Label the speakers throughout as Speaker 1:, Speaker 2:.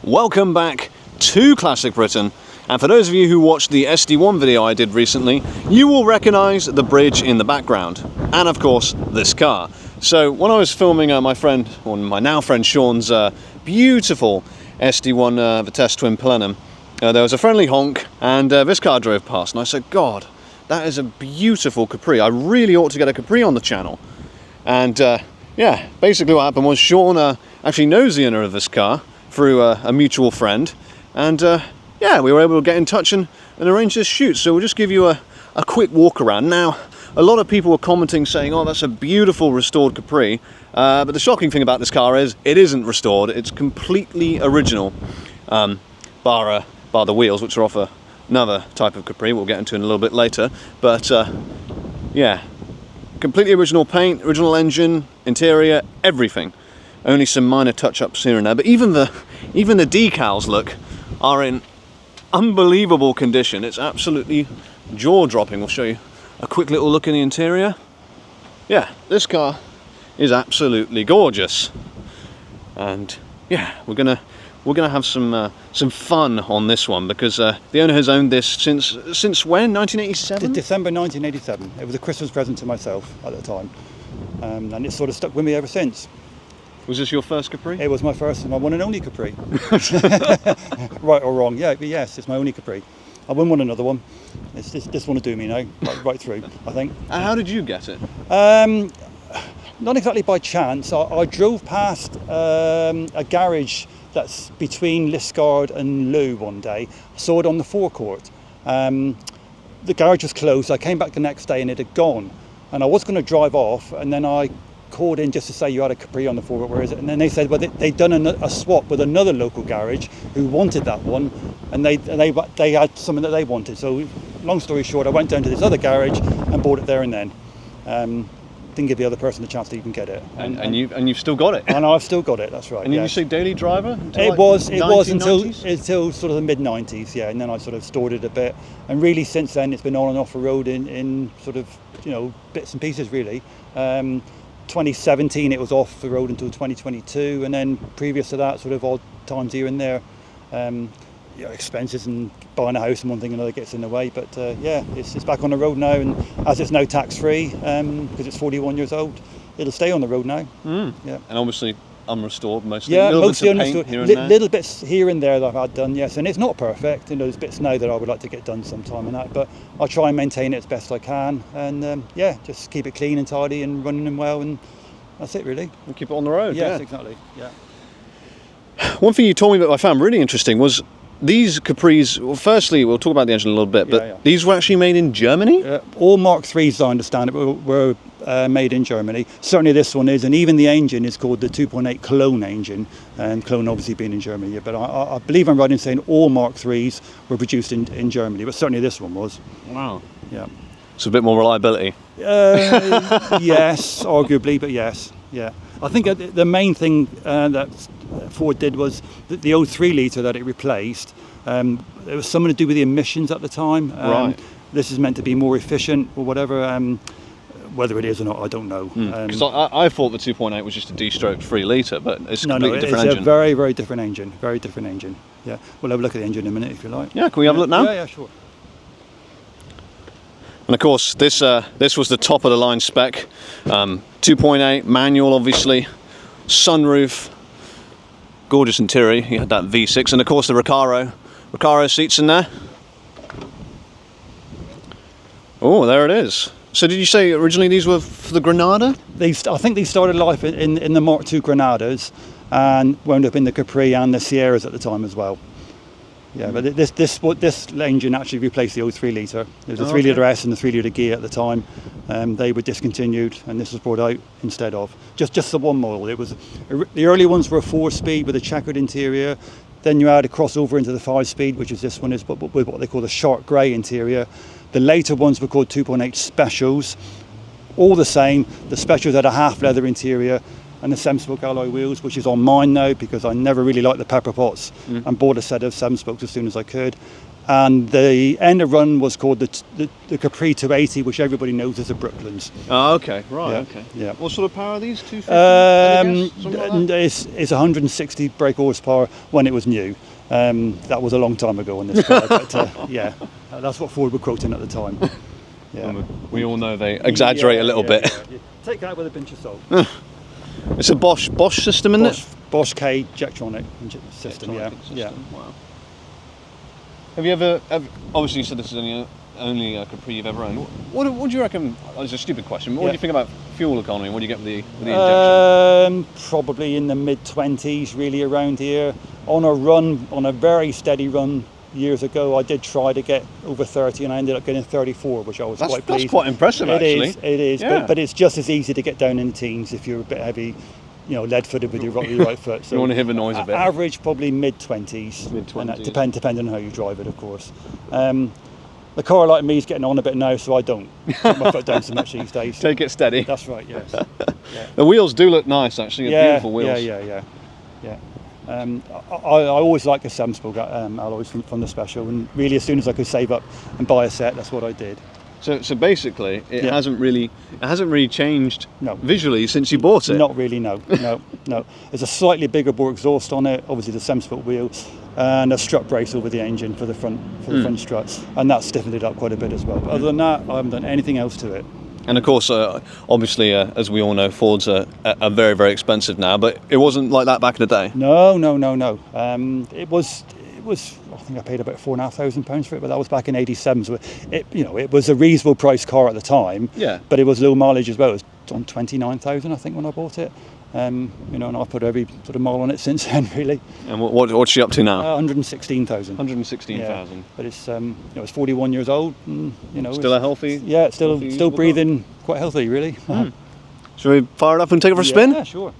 Speaker 1: Welcome back to Classic Britain, and for those of you who watched the SD1 video I did recently, you will recognise the bridge in the background, and of course this car. So when I was filming my now friend Sean's beautiful SD1 Vitesse Twin Plenum, there was a friendly honk and this car drove past, and I said, God, that is a beautiful Capri. I really ought to get a Capri on the channel. And yeah, basically what happened was Sean actually knows the owner of this car through a mutual friend, and yeah, we were able to get in touch and arrange this shoot. So we'll just give you a quick walk around. Now, a lot of people were commenting saying, oh, that's a beautiful restored Capri, but the shocking thing about this car is it isn't restored. It's completely original, bar the wheels, which are off another type of Capri we'll get into in a little bit later. But yeah, completely original paint, original engine, interior, everything. Only some minor touch-ups here and there, but even the decals are in unbelievable condition. It's absolutely jaw-dropping. We'll show you a quick little look in the interior. Yeah, this car is absolutely gorgeous, and yeah, we're gonna have some fun on this one, because the owner has owned this since when? 1987?
Speaker 2: December 1987. It was a Christmas present to myself at the time, and it's sort of stuck with me ever since.
Speaker 1: Was this your first Capri?
Speaker 2: It was my first and my one and only Capri. Right or wrong, yeah, but yes, it's my only Capri. I wouldn't want another one. This one will do me now, right through, I think.
Speaker 1: How did you get it?
Speaker 2: Not exactly by chance. I drove past a garage that's between Liskeard and Lou one day. I saw it on the forecourt. The garage was closed. I came back the next day and it had gone. And I was going to drive off, and then I called in just to say you had a Capri on the forecourt, where is it? And then they said, well, they'd done a swap with another local garage who wanted that one, and they had something that they wanted. So long story short, I went down to this other garage and bought it there and then. Didn't give the other person a chance to even get it.
Speaker 1: And you've still got it.
Speaker 2: And I've still got it. That's right.
Speaker 1: And
Speaker 2: yes.
Speaker 1: you say daily driver?
Speaker 2: It was until sort of the mid 90s, yeah. And then I sort of stored it a bit. And really since then, it's been on and off the road in sort of, you know, bits and pieces really. 2017 it was off the road until 2022, and then previous to that, sort of odd times here and there. Expenses and buying a house and one thing and another gets in the way, but yeah, it's back on the road now, and as it's now tax free, because it's 41 years old, it'll stay on the road now. Yeah. And
Speaker 1: obviously unrestored mostly.
Speaker 2: Yeah, mostly
Speaker 1: unrestored.
Speaker 2: Little bits here and there that I've had done, yes, and it's not perfect. You know, there's bits now that I would like to get done sometime and that, but I'll try and maintain it as best I can, and yeah, just keep it clean and tidy and running and well, and that's it really.
Speaker 1: And keep it on the road.
Speaker 2: Yes,
Speaker 1: yeah,
Speaker 2: exactly. Yeah.
Speaker 1: One thing you told me that I found really interesting was these Capris. Well, firstly, we'll talk about the engine a little bit, but these were actually made in Germany?
Speaker 2: All Mark IIIs, as I understand it, were made in Germany. Certainly this one is, and even the engine is called the 2.8 Cologne engine, and Cologne obviously being in Germany. Yeah, but I believe I'm right in saying all Mark IIIs were produced in Germany, but certainly this one was.
Speaker 1: Wow.
Speaker 2: Yeah.
Speaker 1: So a bit more reliability.
Speaker 2: Yes, arguably, but yes. Yeah. I think the main thing that Ford did was the old 3 litre that it replaced. There was something to do with the emissions at the time.
Speaker 1: Right.
Speaker 2: This is meant to be more efficient or whatever. Whether it is or not, I don't know.
Speaker 1: Because I thought the 2.8 was just a D-stroke 3 litre, but it's a completely different engine.
Speaker 2: It's a very, very different engine. Very different engine. Yeah. We'll have a look at the engine in a minute if you like.
Speaker 1: Yeah. Can we have a look now?
Speaker 2: Yeah, sure.
Speaker 1: And of course, this was the top of the line spec. 2.8 manual, obviously, sunroof, gorgeous interior. You had that V6, and of course the Recaro seats in there. Oh, there it is. So did you say originally these were for the Granada?
Speaker 2: I think they started life in the Mark II Granadas and wound up in the Capri and the Sierras at the time as well. Yeah, but this engine actually replaced the old 3 litre. There was a 3 litre S and the 3 litre gear at the time. They were discontinued, and this was brought out instead of just the one model. It was the early ones were a 4-speed with a checkered interior. Then you had a crossover into the 5-speed, which is this one, is with what they call the shark grey interior. The later ones were called 2.8 Specials. All the same. The Specials had a half leather interior and the 7-spoke alloy wheels, which is on mine now because I never really liked the pepper pots and bought a set of 7 spokes as soon as I could. And the end of run was called the Capri 280, which everybody knows as the Brooklands.
Speaker 1: Oh, okay, right,
Speaker 2: Yeah,
Speaker 1: okay.
Speaker 2: yeah.
Speaker 1: What sort of power are these? 250? Something like that?
Speaker 2: It's 160 brake horsepower when it was new. That was a long time ago on this car, but yeah, that's what Ford were quoting at the time. Yeah.
Speaker 1: And we all know they exaggerate a little bit.
Speaker 2: Yeah. Take that with a pinch of salt.
Speaker 1: It's a Bosch system, isn't it?
Speaker 2: Bosch K Jetronic system.
Speaker 1: Electronic system.
Speaker 2: Yeah.
Speaker 1: Wow. Have you ever obviously you said this is only a Capri you've ever owned. What do you reckon? It's a stupid question. But what do you think about fuel economy? What do you get with the injection?
Speaker 2: Probably in the mid-20s, really, around here. On a very steady run years ago, I did try to get over 30, and I ended up getting 34, which I was quite pleased.
Speaker 1: That's quite impressive, actually.
Speaker 2: It is.
Speaker 1: Yeah.
Speaker 2: But it's just as easy to get down in the teens if you're a bit heavy, lead-footed with your right foot. So
Speaker 1: you want to hear the noise a bit.
Speaker 2: Average, probably mid-20s.
Speaker 1: Mid-20s.
Speaker 2: Depending on how you drive it, of course. The car like me is getting on a bit now, so I don't put my foot down so much these days.
Speaker 1: Take it steady.
Speaker 2: That's right, yes. Yeah.
Speaker 1: The wheels do look nice, actually. They're beautiful wheels.
Speaker 2: Yeah. I always like a 7-spoke alloys from the special, and really as soon as I could save up and buy a set, that's what I did.
Speaker 1: So basically, it hasn't really changed visually since you bought it.
Speaker 2: Not really, no. There's a slightly bigger bore exhaust on it, obviously the 7-spoke wheel, and a strut brace over the engine for the front struts, and that stiffened it up quite a bit as well. But other than that, I haven't done anything else to it.
Speaker 1: And of course, obviously, as we all know, Fords are very, very expensive now, but it wasn't like that back in the day.
Speaker 2: No. It was. I think I paid about £4,500 for it, but that was back in '87. So it was a reasonable price car at the time.
Speaker 1: Yeah.
Speaker 2: But it was low mileage as well. It was on 29,000, I think, when I bought it. And I've put every sort of mile on it since then, really.
Speaker 1: And what's she up to now?
Speaker 2: 116,000.
Speaker 1: 116,000.
Speaker 2: Yeah. But it's 41 years old. And,
Speaker 1: still a healthy.
Speaker 2: Yeah, it's still breathing quite healthy, really.
Speaker 1: Shall we fire it up and take it for a spin?
Speaker 2: Yeah, sure.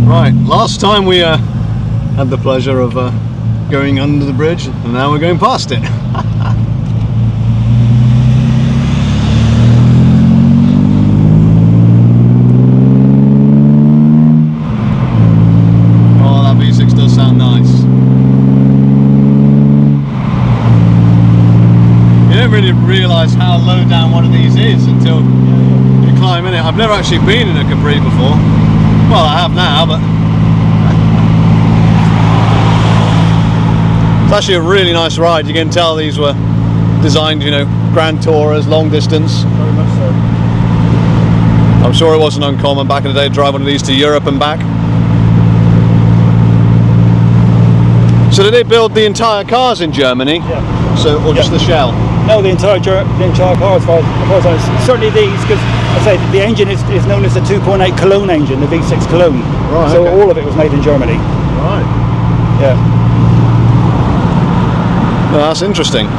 Speaker 1: Right, last time we had the pleasure of going under the bridge, and now we're going past it. Oh, that V6 does sound nice. You don't really realise how low down one of these is until you climb in it. I've never actually been in a Capri before. Well, I have now, but it's actually a really nice ride. You can tell these were designed, Grand Tourers, long distance.
Speaker 2: Very much so.
Speaker 1: I'm sure it wasn't uncommon back in the day to drive one of these to Europe and back. So did they build the entire cars in Germany?
Speaker 2: Yeah.
Speaker 1: Or just the shell?
Speaker 2: No, the entire car, as far as I know. Certainly these, because I say the engine is known as the 2.8 Cologne engine, the V6 Cologne.
Speaker 1: Right.
Speaker 2: So
Speaker 1: Okay.
Speaker 2: all of it was made in Germany.
Speaker 1: Right.
Speaker 2: Yeah.
Speaker 1: Well, that's interesting.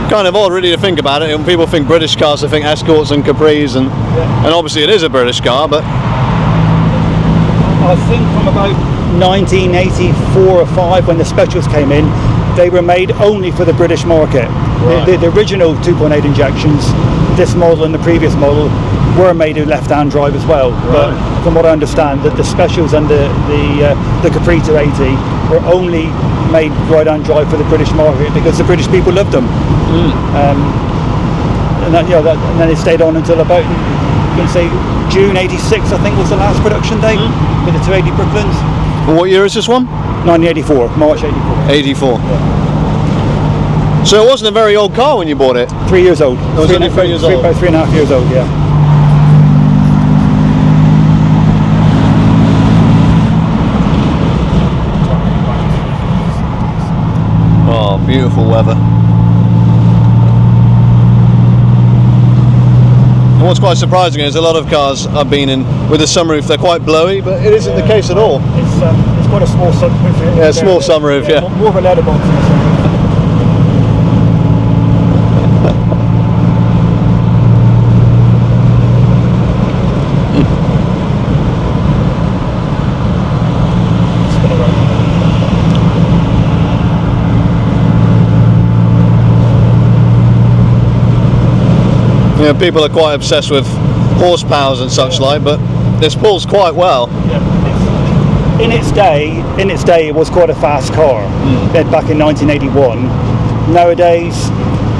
Speaker 1: Kind of odd, really, to think about it. When people think British cars, they think Escorts and Capris, and obviously it is a British car, but
Speaker 2: I think from about 1984 or 5, when the specials came in, they were made only for the British market.
Speaker 1: Right.
Speaker 2: The original 2.8 injections, this model and the previous model, were made in left-hand drive as well.
Speaker 1: Right.
Speaker 2: But from what I understand, that the specials and the Capri 280 were only made right-hand drive for the British market because the British people loved them. And then it stayed on until about, you can say, June '86, I think, was the last production date with the 280 Brooklands.
Speaker 1: what year is this one?
Speaker 2: 1984, March '84.
Speaker 1: 84.
Speaker 2: Yeah.
Speaker 1: So it wasn't a very old car when you bought it.
Speaker 2: 3 years old.
Speaker 1: It was only 3 years old.
Speaker 2: About 3.5 years old, yeah.
Speaker 1: Oh, beautiful weather. And what's quite surprising is a lot of cars I've been in with the sunroof, they're quite blowy, but it isn't the case at all.
Speaker 2: It's quite a small sunroof.
Speaker 1: Yeah, small sunroof, yeah.
Speaker 2: More of a letterbox than a sunroof.
Speaker 1: You know, people are quite obsessed with horsepowers and such like, but this pulls quite well.
Speaker 2: Yeah. In its day, it was quite a fast car. Back in 1981. Nowadays,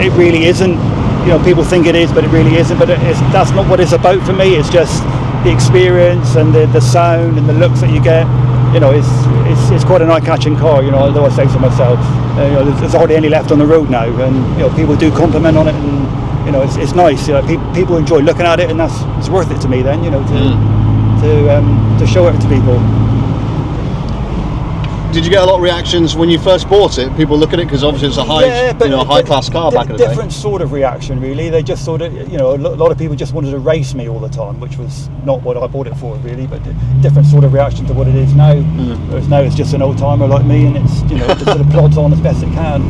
Speaker 2: it really isn't. You know, people think it is, but it really isn't. But that's not what it's about for me. It's just the experience and the sound and the looks that you get. You know, it's quite an eye-catching car. You know, although I say so myself. You know, there's hardly any left on the road now, and you know, people do compliment on it, and you know, it's nice. You know, people enjoy looking at it, and it's worth it to me. Then, you know, to show it to people.
Speaker 1: Did you get a lot of reactions when you first bought it? People look at it because obviously it's a high class car back in the day.
Speaker 2: Different sort of reaction, really. They just sort of, you know, a lot of people just wanted to race me all the time, which was not what I bought it for, really. But different sort of reaction to what it is now. Whereas now it's just an old timer like me, and it's, you know, it just sort of plods on as best it can.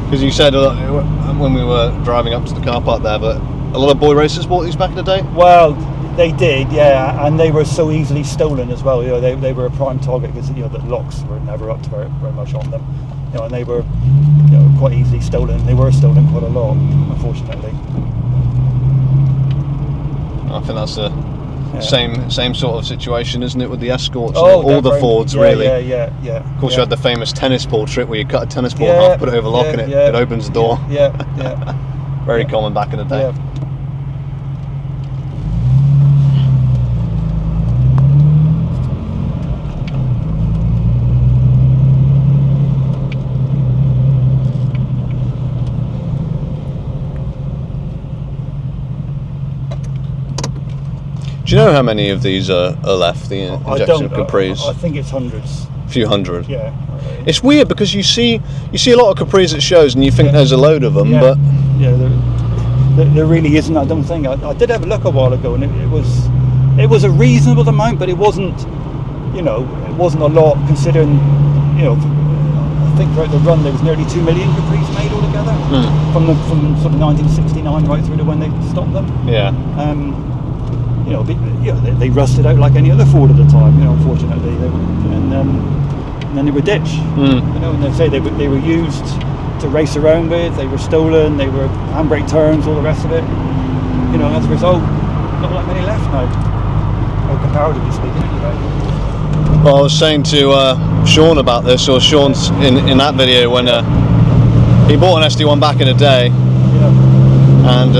Speaker 1: Because you said when we were driving up to the car park there, but a lot of boy racers bought these back in the day.
Speaker 2: Well, they did, yeah, and they were so easily stolen as well. You know, they were a prime target because, you know, the locks were never up to very much on them. You know, and they were, you know, quite easily stolen. They were stolen quite a lot, unfortunately.
Speaker 1: I think that's the same sort of situation, isn't it, with the Escorts?
Speaker 2: Oh,
Speaker 1: all the Fords, really.
Speaker 2: Yeah.
Speaker 1: Of course, you had the famous tennis ball trick where you cut a tennis ball in half, put it over lock, and it opens the door.
Speaker 2: Yeah.
Speaker 1: Very common back in the day.
Speaker 2: Yeah.
Speaker 1: Do you know how many of these are left, the injection Capris?
Speaker 2: I think it's hundreds.
Speaker 1: A few hundred.
Speaker 2: Yeah.
Speaker 1: It's weird because you see a lot of Capris at shows and you think there's a load of them, but
Speaker 2: there really isn't. I don't think. I did have a look a while ago, and it was a reasonable amount, but it wasn't, you know, it wasn't a lot considering, you know, I think throughout the run there was nearly 2 million Capris made altogether from sort of 1969 right through to when they stopped them.
Speaker 1: Yeah.
Speaker 2: You know, they rusted out like any other Ford at the time. You know, unfortunately, and then they were ditched. You know, and they say they were used to race around with. They were stolen. They were handbrake turns, all the rest of it. You know, and as a result, not that many left now. Or comparatively speaking, anyway.
Speaker 1: Well, I was saying to Sean about this, or Sean's in that video when he bought an SD1 back in the day, and.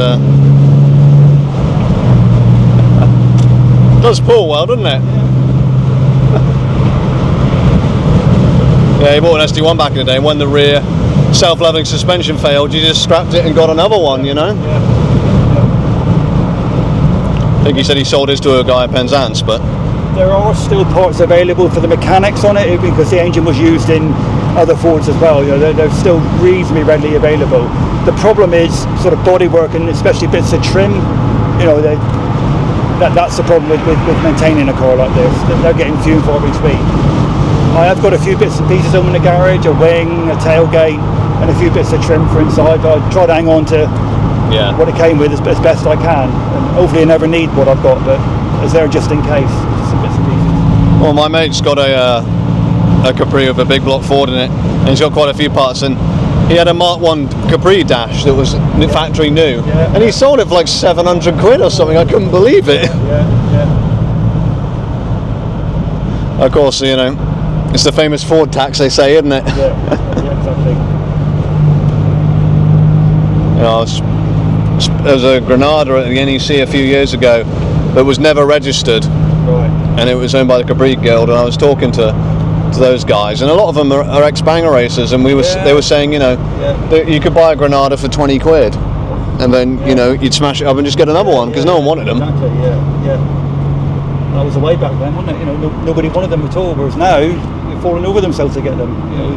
Speaker 1: Does pull well, doesn't it? Yeah, he bought an SD1 back in the day, and when the rear self-leveling suspension failed, you just scrapped it and got another one, you know? I think he said he sold his to a guy at Penzance, but...
Speaker 2: There are still parts available for the mechanics on it, because the engine was used in other Fords as well. You know, they're still reasonably readily available. The problem is sort of bodywork, and especially bits of trim. You know, that's the problem with maintaining a car like this. They're getting few and far between. I have got a few bits and pieces in the garage, a wing, a tailgate, and a few bits of trim for inside. I try to hang on to what it came with as best I can. And hopefully I never need what I've got, but it's there just in case. Just some bits and pieces.
Speaker 1: Well, my mate's got a Capri with a big block Ford in it, and he's got quite a few parts, and he had a Mark 1 Capri dash that was factory new, and he sold it for like 700 quid or something. I couldn't believe it. Of course, you know, it's the famous Ford tax, they say, isn't it?
Speaker 2: Yeah, exactly.
Speaker 1: You know, there was a Granada at the NEC a few years ago that was never registered, and it was owned by the Capri Guild, and I was talking to those guys, and a lot of them are ex-banger racers, and they were saying, you know, that you could buy a Granada for 20 quid, and then you know, you'd smash it up and just get another one because no one wanted them.
Speaker 2: Exactly. That was the way back then, wasn't it? You know, nobody wanted them at all, whereas now they're falling over themselves to get them. You know,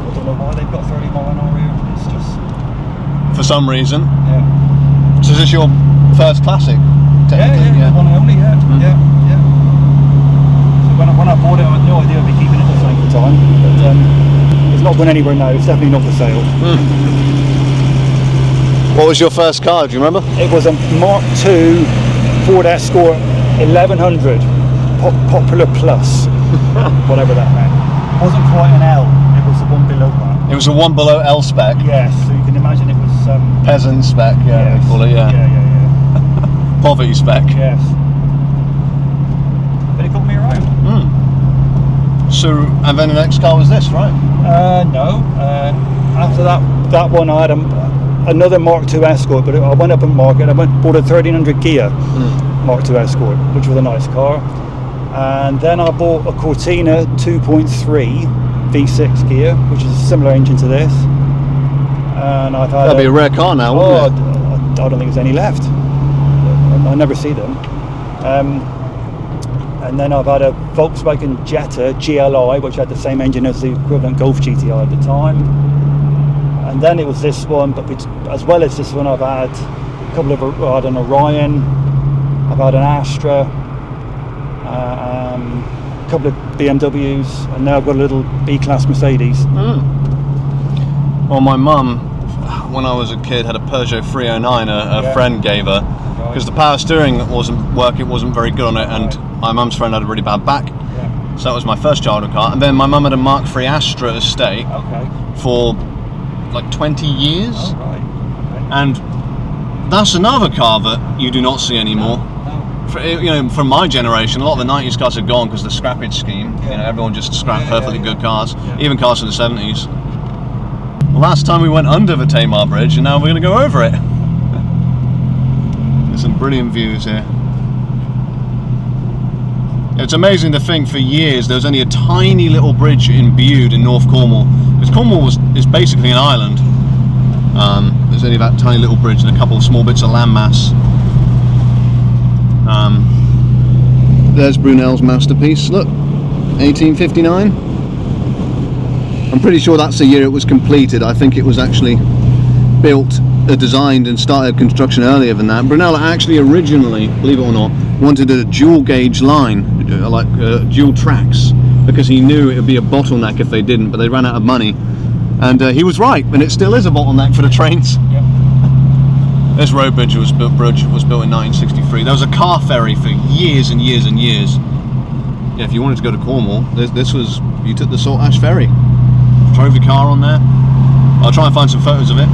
Speaker 2: I don't know why they've got 30 mile an hour here. It's just
Speaker 1: for some reason.
Speaker 2: Yeah.
Speaker 1: So is this your first classic?
Speaker 2: Yeah. One and only. Yeah. When I bought it, I had no idea I'd be keeping it the same for time, but it's not going anywhere now. It's definitely not for sale.
Speaker 1: What was your first car, do you remember?
Speaker 2: It was a Mark II Ford Escort 1100 Popular Plus, whatever that meant. It wasn't quite an L, it was the one below that.
Speaker 1: It was a one below L spec?
Speaker 2: Yes, so you imagine it was
Speaker 1: Peasant spec, yeah,
Speaker 2: yes.
Speaker 1: they call it, yeah. Poverty spec.
Speaker 2: Yes. But it got me around.
Speaker 1: So, and then the next car was this, right?
Speaker 2: No. After that one, I had another Mark II Escort, but I went up in market. I bought a 1300 Kia Mark II Escort, which was a nice car. And then I bought a Cortina 2.3 V6 gear, which is a similar engine to this. And I've had
Speaker 1: That'd be a rare car now, wouldn't it?
Speaker 2: I don't think there's any left. I never see them. And then I've had a Volkswagen Jetta GLI, which had the same engine as the equivalent Golf GTI at the time. And then it was this one, but as well as this one, I've had a couple of, I had an Orion, I've had an Astra, a couple of BMWs, and now I've got a little B-Class Mercedes.
Speaker 1: Well, my mum, when I was a kid, had a Peugeot 309 a friend gave her, because the power steering wasn't working, it wasn't very good on it, and my mum's friend had a really bad back. So that was my first childhood car. And then my mum had a Mark III Astra Estate for like 20 years. And that's another car that you do not see anymore. From my generation, a lot of the 90s cars are gone because of the scrappage scheme. Everyone just scrapped perfectly good cars, even cars from the 70s. Last time we went under the Tamar Bridge, and now we're going to go over it. There's some brilliant views here. It's amazing to think for years there was only a tiny little bridge in Bude in North Cornwall, because Cornwall is basically an island. There's only that tiny little bridge and a couple of small bits of landmass. There's Brunel's masterpiece, look, 1859. I'm pretty sure that's the year it was completed. I think it was actually built, designed and started construction earlier than that. Brunel actually originally, believe it or not, wanted a dual gauge line, like dual tracks, because he knew it would be a bottleneck if they didn't, but they ran out of money. And he was right, and it still is a bottleneck for the trains. This road bridge was built in 1963. There was a car ferry for years and years and years. Yeah, if you wanted to go to Cornwall, this was, you took the Salt Ash ferry, drove your car on there. I'll try and find some photos of it.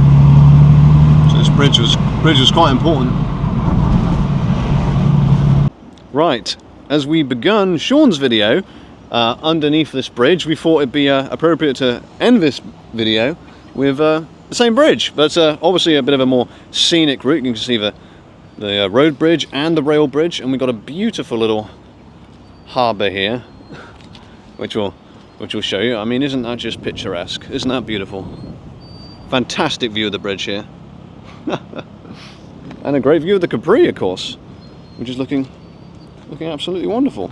Speaker 1: So this bridge was quite important. Right, as we begun Sean's video underneath this bridge, we thought it'd be appropriate to end this video with the same bridge, but obviously a bit of a more scenic route. You can see the road bridge and the rail bridge, and we've got a beautiful little harbour here, which we'll show you. I mean, isn't that just picturesque? Isn't that beautiful? Fantastic view of the bridge here. And a great view of the Capri, of course, which is looking absolutely wonderful.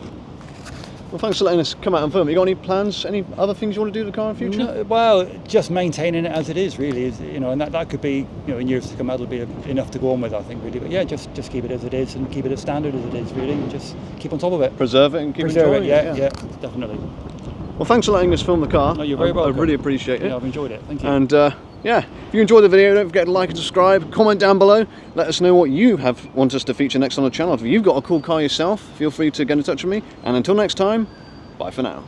Speaker 1: Well, thanks for letting us come out and film. You got any plans, any other things you want to do to the car in the future?
Speaker 2: No, well, just maintaining it as it is, really. And that could be, in years to come, that'll be enough to go on with, I think, really. But yeah, just keep it as it is and keep it as standard as it is, really, and just keep on top of it.
Speaker 1: Preserve it and keep enjoying it.
Speaker 2: Yeah, definitely.
Speaker 1: Well, thanks for letting us film the car.
Speaker 2: No, you're very welcome.
Speaker 1: I really appreciate it.
Speaker 2: Yeah, I've enjoyed it. Thank you.
Speaker 1: And yeah, if you enjoyed the video, don't forget to like and subscribe. Comment down below. Let us know what you want us to feature next on the channel. If you've got a cool car yourself, feel free to get in touch with me. And until next time, bye for now.